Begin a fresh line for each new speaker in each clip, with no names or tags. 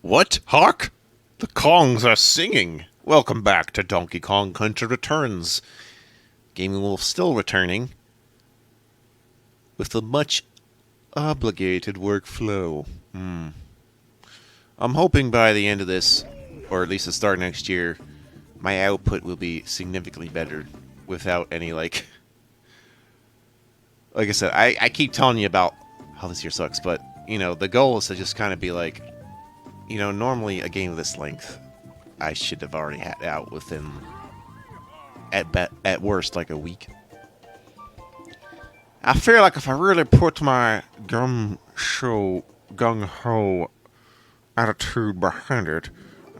What? Hark! The Kongs are singing! Welcome back to Donkey Kong Country Returns. Gaming Wolf still returning with a much obligated workflow. I'm hoping by the end of this, or at least the start next year, my output will be significantly better without any, like I said, I keep telling you about how this year sucks, but, you know, the goal is to just kind of be like, you know, normally a game of this length, I should have already had out within, at worst, like a week. I feel like if I really put my gung-ho attitude behind it,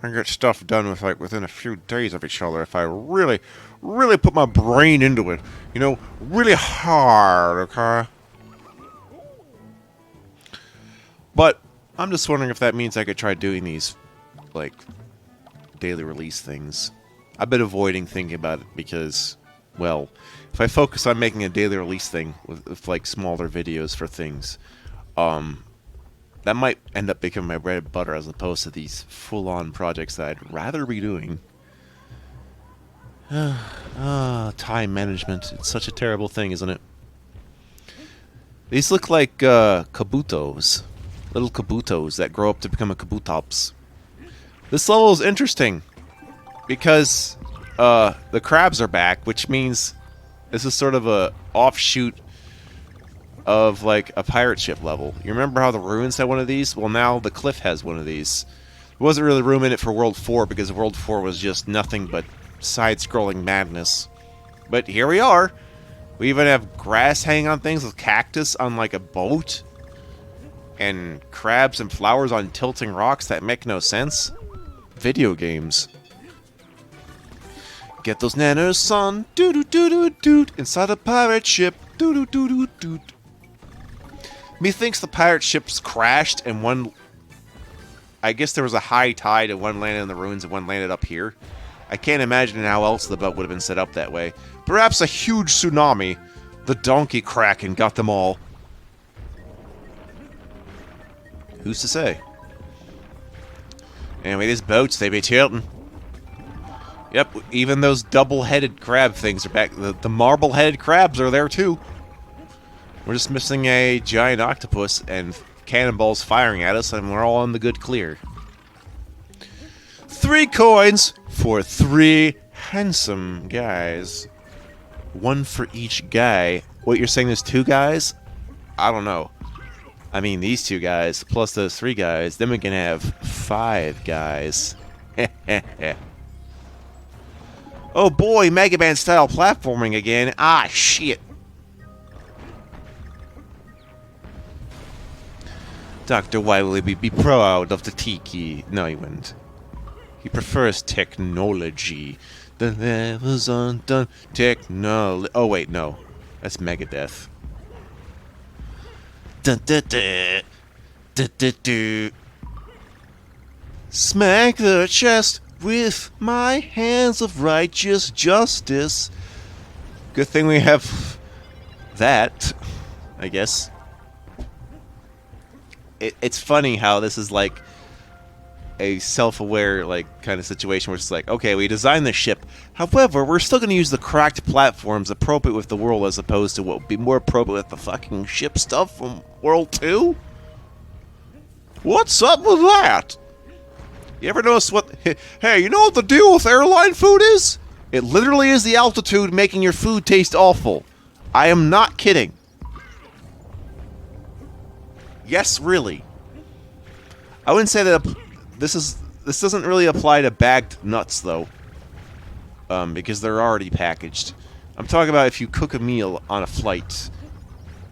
I get stuff done with, like, within a few days of each other if I really, really put my brain into it. You know, really hard, okay? But I'm just wondering if that means I could try doing these, like, daily release things. I've been avoiding thinking about it because, well, if I focus on making a daily release thing with like, smaller videos for things, that might end up becoming my bread and butter as opposed to these full-on projects that I'd rather be doing. Time management. It's such a terrible thing, isn't it? These look like kabutos. Little kabutos that grow up to become a kabutops. This level is interesting because the crabs are back, which means this is sort of a offshoot of like a pirate ship level. You remember how the ruins had one of these? Well, now the cliff has one of these. There wasn't really room in it for World 4 because World 4 was just nothing but side-scrolling madness. But here we are. We even have grass hanging on things with cactus on like a boat. And crabs and flowers on tilting rocks that make no sense. Video games. Get those nanos, son. Doo-doo-doo-doo-doo. Inside a pirate ship. Doo-doo-doo-doo-doo. Methinks the pirate ships crashed and one... I guess there was a high tide and one landed in the ruins and one landed up here. I can't imagine how else the boat would have been set up that way. Perhaps a huge tsunami. The donkey kraken got them all. Who's to say? Anyway, these boats, they be tilting. Yep, even those double-headed crab things are back. The marble-headed crabs are there, too. We're just missing a giant octopus and cannonballs firing at us, and we're all on the good clear. 3 coins for 3 handsome guys. 1 for each guy. What, you're saying there's 2 guys? I don't know. I mean, these 2 guys, plus those 3 guys, then we can have 5 guys. Oh boy, Mega Man style platforming again. Ah, shit. Dr. Wily would be proud of the Tiki. No, he wouldn't. He prefers technology. The levels undone technology. Oh, wait, no. That's Megadeth. Dun, dun, dun. Dun, dun, dun. Smack the chest with my hands of righteous justice. Good thing we have that, I guess. It's funny how this is like a self-aware like kind of situation where it's like, okay, we designed the ship. However, we're still going to use the cracked platforms appropriate with the world as opposed to what would be more appropriate with the fucking ship stuff from World 2? What's up with that? You ever notice what... Hey, you know what the deal with airline food is? It literally is the altitude making your food taste awful. I am not kidding. Yes, really. I wouldn't say that this doesn't really apply to bagged nuts though, because they're already packaged. I'm talking about if you cook a meal on a flight,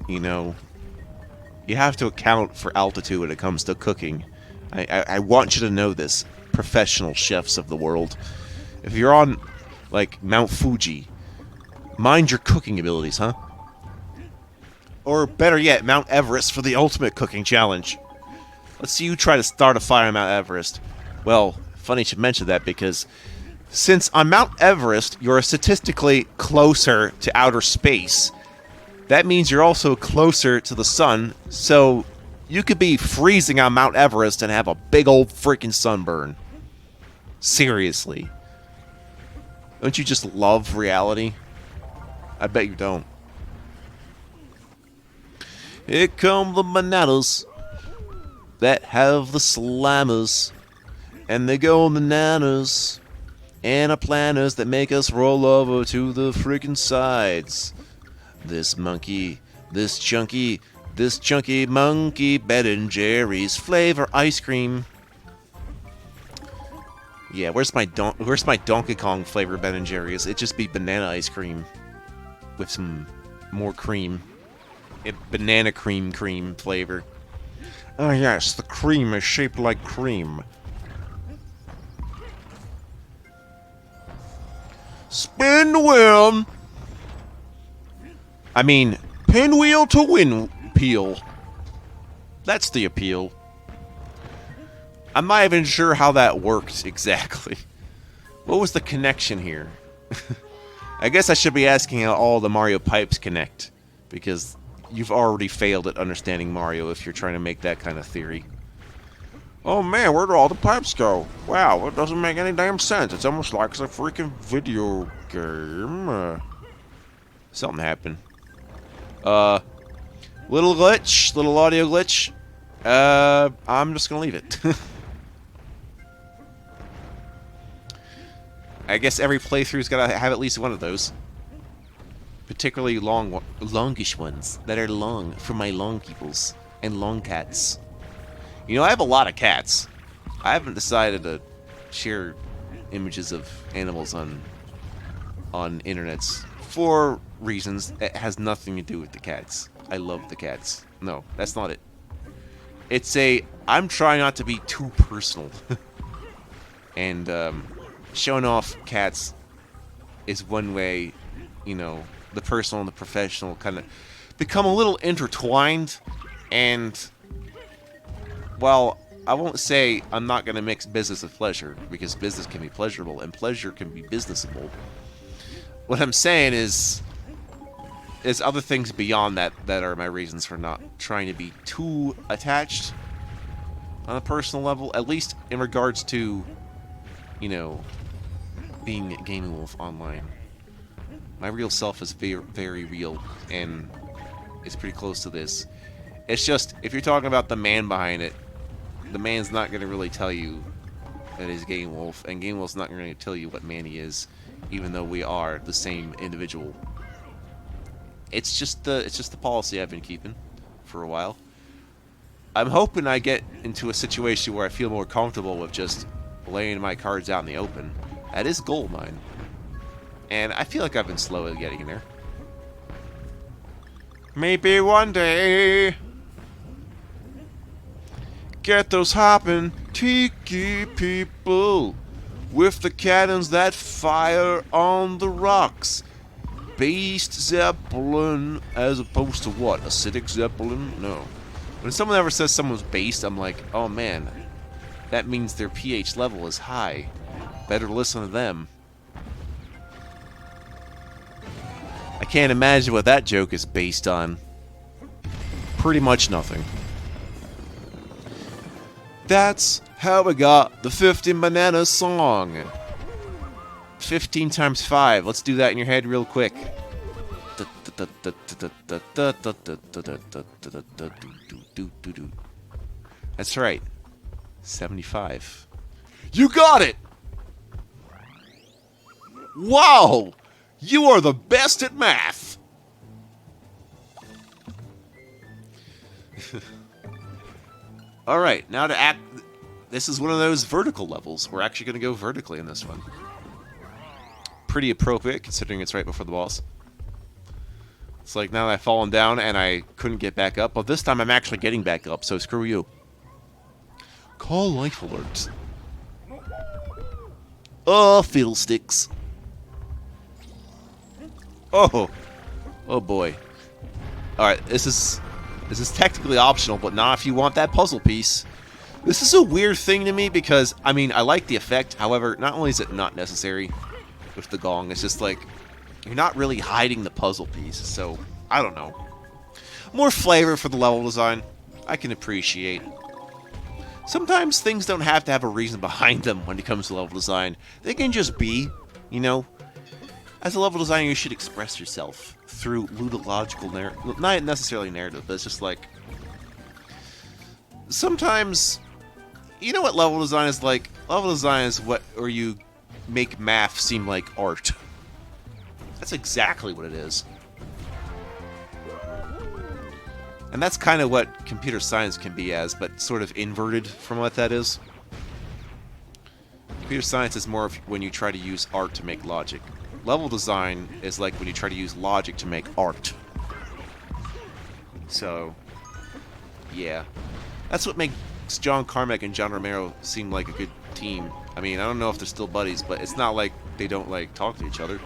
you know, you have to account for altitude when it comes to cooking. I want you to know this, professional chefs of the world. If you're on, like, Mount Fuji, mind your cooking abilities, huh? Or, better yet, Mount Everest for the ultimate cooking challenge. Let's see you try to start a fire on Mount Everest. Well, funny you should mention that because since on Mount Everest, you're statistically closer to outer space, that means you're also closer to the sun, so You could be freezing on Mount Everest and have a big old freaking sunburn. Seriously. Don't you just love reality? I bet you don't. Here come the bananas that have the slammers, and they go bananas, and our planners that make us roll over to the freaking sides. This monkey, this chunky monkey, Ben & Jerry's flavor ice cream. Yeah, where's my Donkey Kong flavor Ben & Jerry's? It'd just be banana ice cream with some more cream. Banana cream flavor. Oh yes, the cream is shaped like cream. Spin the wheel. I mean, pinwheel to win peel. That's the appeal. I'm not even sure how that worked exactly. What was the connection here? I guess I should be asking how all the Mario pipes connect, because you've already failed at understanding Mario if you're trying to make that kind of theory. Oh man, where do all the pipes go? Wow, it doesn't make any damn sense. It's almost like it's a freaking video game. Something happened. Little glitch, little audio glitch. I'm just gonna leave it. I guess every playthrough's gotta have at least one of those. Particularly longish ones that are long for my long peoples and long cats. You know, I have a lot of cats. I haven't decided to share images of animals on internets for reasons that has nothing to do with the cats. I love the cats. No, that's not it. It's I'm trying not to be too personal. And showing off cats is one way, you know, the personal and the professional kind of become a little intertwined. And, well, I won't say I'm not going to mix business with pleasure, because business can be pleasurable and pleasure can be businessable. What I'm saying is other things beyond that are my reasons for not trying to be too attached on a personal level, at least in regards to, you know, being Gaming Wolf online. My real self is very, very real, and it's pretty close to this. It's just, if you're talking about the man behind it, the man's not going to really tell you that he's Game Wolf, and Game Wolf's not going to tell you what man he is, even though we are the same individual. It's just the policy I've been keeping for a while. I'm hoping I get into a situation where I feel more comfortable with just laying my cards out in the open. That is goal of mine. And I feel like I've been slowly getting there. Maybe one day. Get those hopping tiki people with the cannons that fire on the rocks. Based Zeppelin as opposed to what? Acidic Zeppelin? No. When someone ever says someone's based, I'm like, oh man, that means their pH level is high. Better listen to them. I can't imagine what that joke is based on. Pretty much nothing. That's how we got the 15 banana song. 15 times 5. Let's do that in your head real quick. That's right. 75. You got it! Wow! You are the best at math! Alright, now to act... This is one of those vertical levels. We're actually going to go vertically in this one. Pretty appropriate, considering it's right before the boss. It's like now that I've fallen down and I couldn't get back up. But this time I'm actually getting back up, so screw you. Call life alert. Oh, fiddlesticks. Oh. Oh boy. Alright, this is technically optional, but not if you want that puzzle piece. This is a weird thing to me because, I mean, I like the effect. However, not only is it not necessary with the gong, it's just like, you're not really hiding the puzzle piece. So, I don't know. More flavor for the level design. I can appreciate. Sometimes things don't have to have a reason behind them when it comes to level design. They can just be, you know. As a level designer, you should express yourself through ludological narrative. Not necessarily narrative, but it's just like... Sometimes... You know what level design is like? Level design is where you make math seem like art. That's exactly what it is. And that's kind of what computer science can be as, but sort of inverted from what that is. Computer science is more of when you try to use art to make logic. Level design is like when you try to use logic to make art. So, yeah. That's what makes John Carmack and John Romero seem like a good team. I mean, I don't know if they're still buddies, but it's not like they don't, like, talk to each other.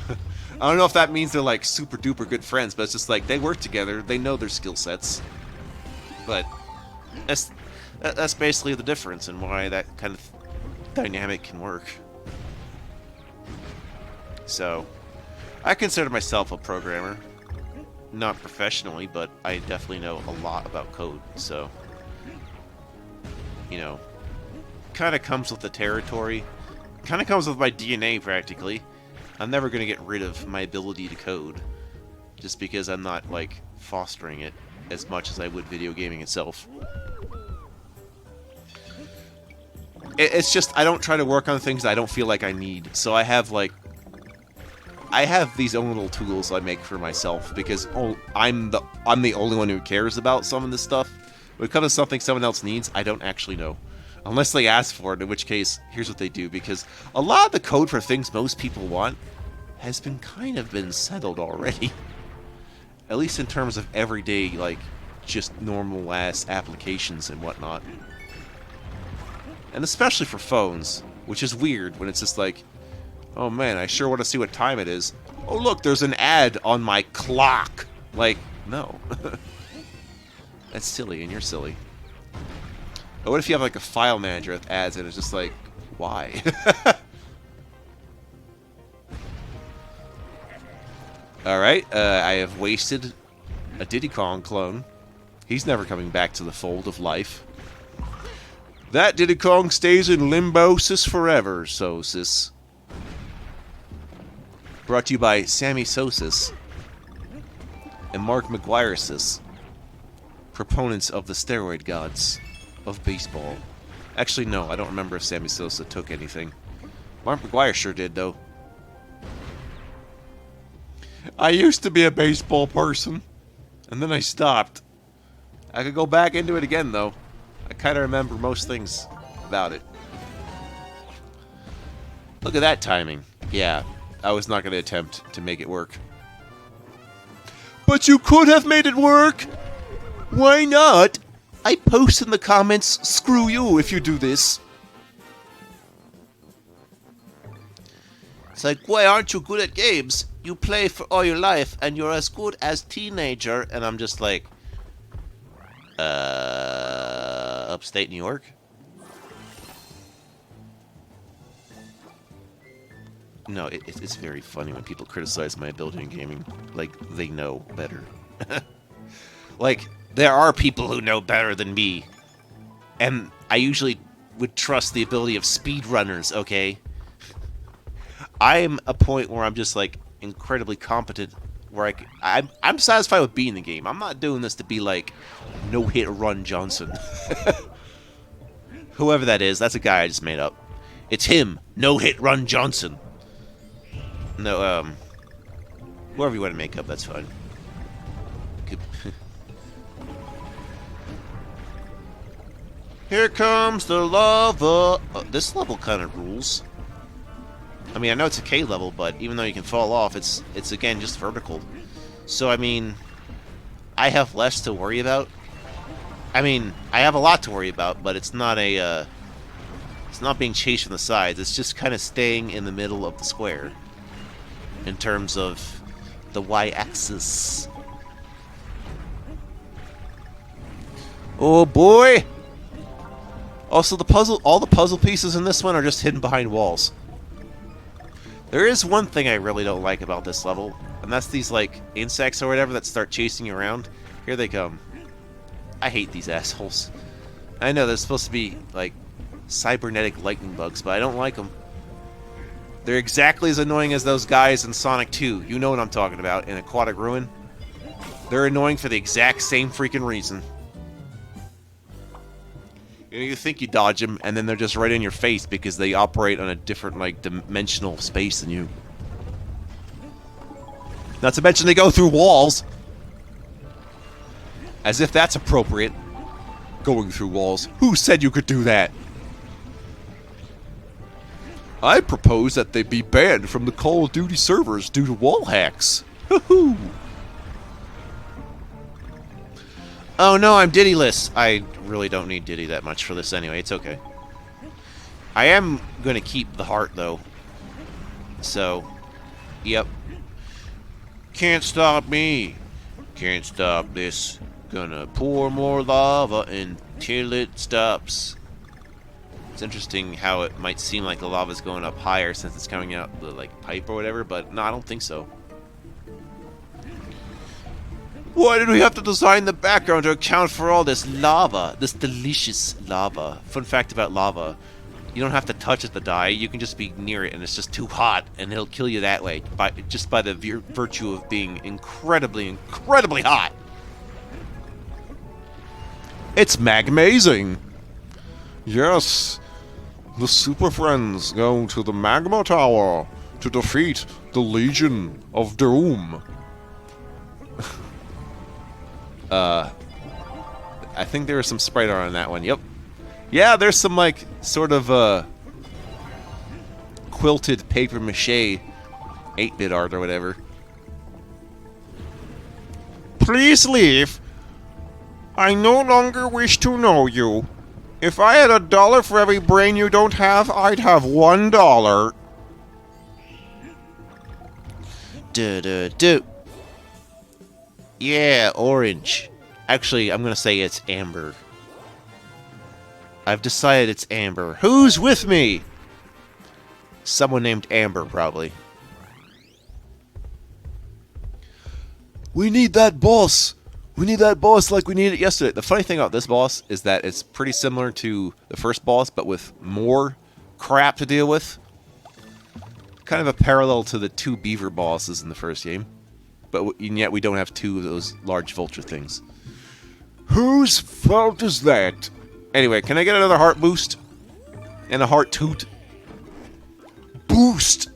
I don't know if that means they're, like, super duper good friends, but it's just like, they work together, they know their skill sets. But that's basically the difference and why that kind of dynamic can work. So, I consider myself a programmer. Not professionally, but I definitely know a lot about code, so... You know, kind of comes with the territory. Kind of comes with my DNA, practically. I'm never going to get rid of my ability to code. Just because I'm not, like, fostering it as much as I would video gaming itself. It's just, I don't try to work on things I don't feel like I need. So I have, like... I have these own little tools I make for myself because I'm the only one who cares about some of this stuff. When it comes to something someone else needs, I don't actually know. Unless they ask for it, in which case, here's what they do. Because a lot of the code for things most people want has been settled already. At least in terms of everyday, like, just normal-ass applications and whatnot. And especially for phones, which is weird when it's just like, oh man, I sure want to see what time it is. Oh look, there's an ad on my clock. Like, no. That's silly, and you're silly. But what if you have like a file manager with ads and it's just like, why? Alright, I have wasted a Diddy Kong clone. He's never coming back to the fold of life. That Diddy Kong stays in limbo sis forever, so sis. Brought to you by Sammy Sosis and Mark McGuire-sis, proponents of the steroid gods of baseball. Actually, no, I don't remember if Sammy Sosa took anything. Mark McGuire sure did, though. I used to be a baseball person, and then I stopped. I could go back into it again, though. I kind of remember most things about it. Look at that timing. Yeah. I was not going to attempt to make it work. But you could have made it work! Why not? I post in the comments, screw you if you do this. It's like, why aren't you good at games? You play for all your life and you're as good as teenager. And I'm just like, upstate New York? No, it's very funny when people criticize my ability in gaming. Like, they know better. Like, there are people who know better than me. And I usually would trust the ability of speedrunners, okay? I'm a point where I'm just, like, incredibly competent. Where I'm satisfied with being in the game. I'm not doing this to be, like, no-hit-run Johnson. Whoever that is, that's a guy I just made up. It's him, no-hit-run Johnson. No, whoever you want to make up, that's fine. Here comes the lava. This level kind of rules. I mean, I know it's a K level, but even though you can fall off, it's again just vertical. So I mean, I have less to worry about. I mean, I have a lot to worry about, but it's not a. It's not being chased from the sides. It's just kind of staying in the middle of the square. In terms of the y-axis. Oh boy! Also, all the puzzle pieces in this one are just hidden behind walls. There is one thing I really don't like about this level, and that's these, like, insects or whatever that start chasing you around. Here they come. I hate these assholes. I know they're supposed to be, like, cybernetic lightning bugs, but I don't like them. They're exactly as annoying as those guys in Sonic 2. You know what I'm talking about, in Aquatic Ruin. They're annoying for the exact same freaking reason. You think you dodge them, and then they're just right in your face because they operate on a different, like, dimensional space than you. Not to mention they go through walls. As if that's appropriate. Going through walls. Who said you could do that? I propose that they be banned from the Call of Duty servers due to wall hacks. Hoo-hoo! Oh no, I'm Diddy-less. I really don't need Diddy that much for this anyway. It's okay. I am going to keep the heart, though. So, yep. Can't stop me. Can't stop this. Gonna pour more lava until it stops. It's interesting how it might seem like the lava's going up higher since it's coming out the, like, pipe or whatever, but no, I don't think so. Why did we have to design the background to account for all this lava? This delicious lava. Fun fact about lava. You don't have to touch it to die. You can just be near it and it's just too hot and it'll kill you that way. Just by the virtue of being incredibly, incredibly hot. It's magmazing. Yes. The Super Friends go to the Magma Tower to defeat the Legion of Doom. I think there was some sprite art on that one. Yep. Yeah, there's some, like, sort of, quilted papier-mâché 8-bit art or whatever. Please leave. I no longer wish to know you. If I had $1 for every brain you don't have, I'd have $1. Do. Yeah, orange. Actually, I'm gonna say it's amber. I've decided it's amber. Who's with me? Someone named Amber, probably. We need that boss! We need that boss like we needed it yesterday. The funny thing about this boss is that it's pretty similar to the first boss, but with more crap to deal with. Kind of a parallel to the 2 beaver bosses in the first game. But and yet we don't have 2 of those large vulture things. Whose fault is that? Anyway, can I get another heart boost? And a heart toot? Boost!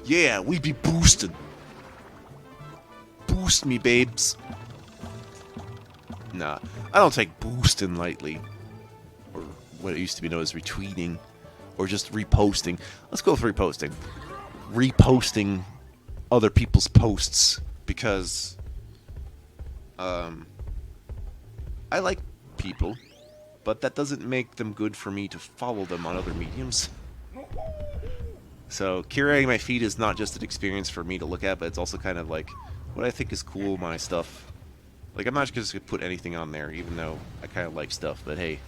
Yeah, we be boosted. Boost me, babes. Nah, I don't take boosting lightly. Or what it used to be known as retweeting. Or just reposting. Let's go with reposting. Reposting other people's posts. Because I like people, but that doesn't make them good for me to follow them on other mediums. So curating my feed is not just an experience for me to look at, but it's also kind of like what I think is cool, my stuff. Like, I'm not just going to put anything on there, even though I kind of like stuff, but hey.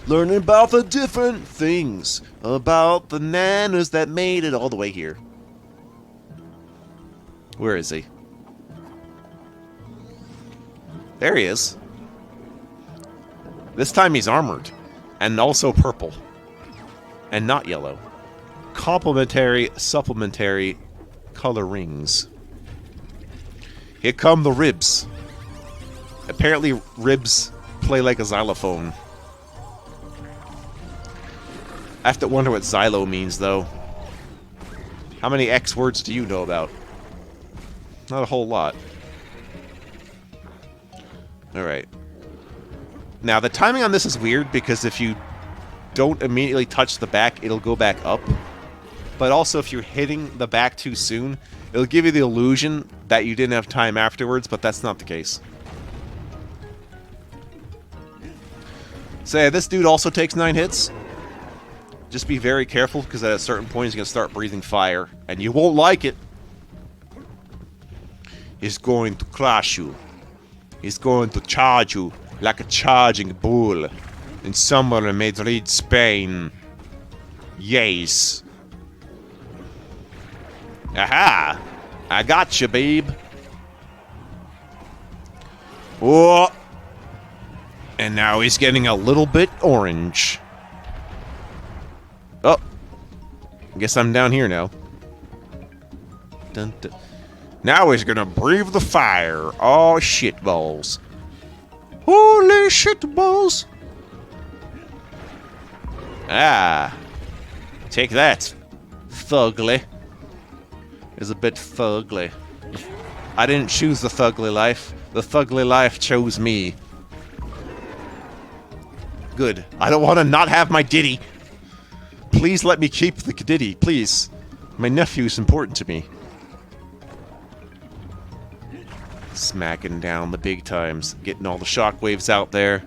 Learning about the different things, about the nanas that made it all the way here. Where is he? There he is. This time he's armored. And also purple. And not yellow. Complementary, supplementary color rings. Here come the ribs. Apparently ribs play like a xylophone. I have to wonder what xylo means, though. How many X words do you know about? Not a whole lot. Alright. Now, the timing on this is weird, because if you don't immediately touch the back, it'll go back up. But also, if you're hitting the back too soon, it'll give you the illusion that you didn't have time afterwards, but that's not the case. So yeah, this dude also takes 9 hits. Just be very careful, because at a certain point he's going to start breathing fire, and you won't like it. He's going to crush you. He's going to charge you like a charging bull in somewhere in Madrid, Spain. Yes. Aha! I got you, babe. Oh! And now he's getting a little bit orange. Oh! I guess I'm down here now. Dun, dun. Now he's gonna breathe the fire. Oh, shit balls. Holy shit balls! Ah. Take that, thugly. Is a bit thugly. I didn't choose the thugly life. The thugly life chose me. Good. I don't want to not have my ditty. Please let me keep the ditty, please. My nephew's important to me. Smacking down the big times. Getting all the shockwaves out there.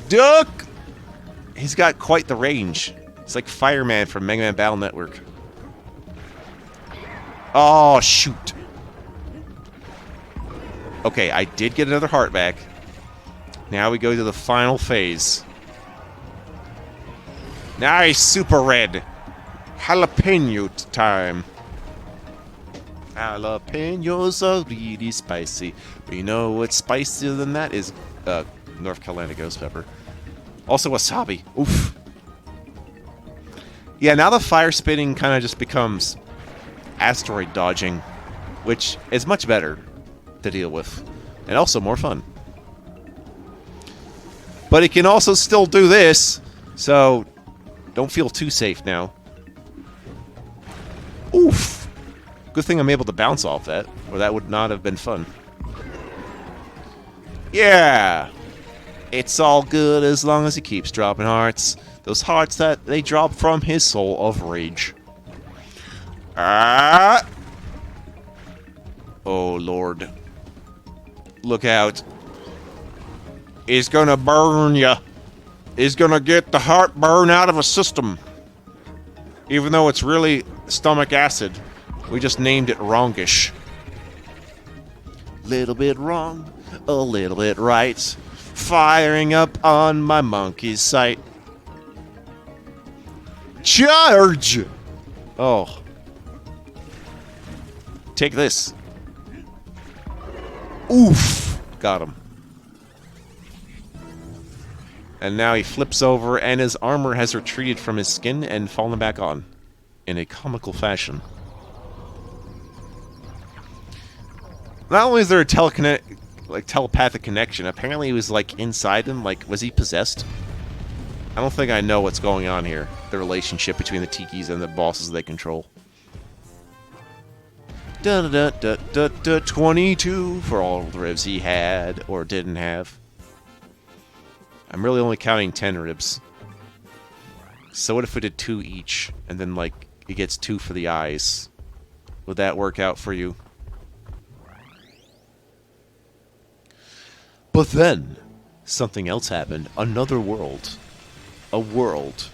Duck! He's got quite the range. It's like Fireman from Mega Man Battle Network. Oh, shoot. Okay, I did get another heart back. Now we go to the final phase. Nice, super red. Jalapeno time. Jalapenos are really spicy. But you know what's spicier than that is North Carolina ghost pepper. Also wasabi. Oof. Yeah, now the fire spitting kind of just becomes asteroid dodging, which is much better to deal with, and also more fun. But it can also still do this, so don't feel too safe now. Oof! Good thing I'm able to bounce off that, or that would not have been fun. Yeah! It's all good as long as he keeps dropping hearts. Those hearts that they drop from his soul of rage. Ah! Oh, Lord. Look out. He's gonna burn ya. He's gonna get the heartburn out of a system. Even though it's really stomach acid. We just named it wrongish. Little bit wrong, a little bit right. Firing up on my monkey's sight. Charge! Oh. Take this. Oof! Got him. And now he flips over and his armor has retreated from his skin and fallen back on. In a comical fashion. Not only is there a telepathic connection, apparently he was like inside him, like was he possessed? I don't think I know what's going on here. The relationship between the Tikis and the bosses they control. 22 for all the ribs he had or didn't have. I'm really only counting 10 ribs. So what if we did 2 each, and then like he gets 2 for the eyes? Would that work out for you? But then, something else happened. Another world. A world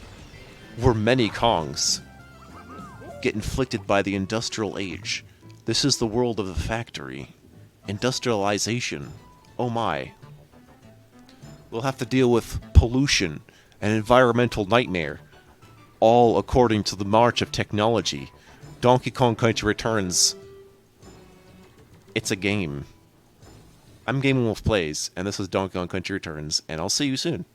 where many Kongs get inflicted by the industrial age. This is the world of the factory. Industrialization. Oh my. We'll have to deal with pollution and environmental nightmare. All according to the march of technology. Donkey Kong Country Returns. It's a game. I'm Gaming Wolf Plays, and this is Donkey Kong Country Returns, and I'll see you soon.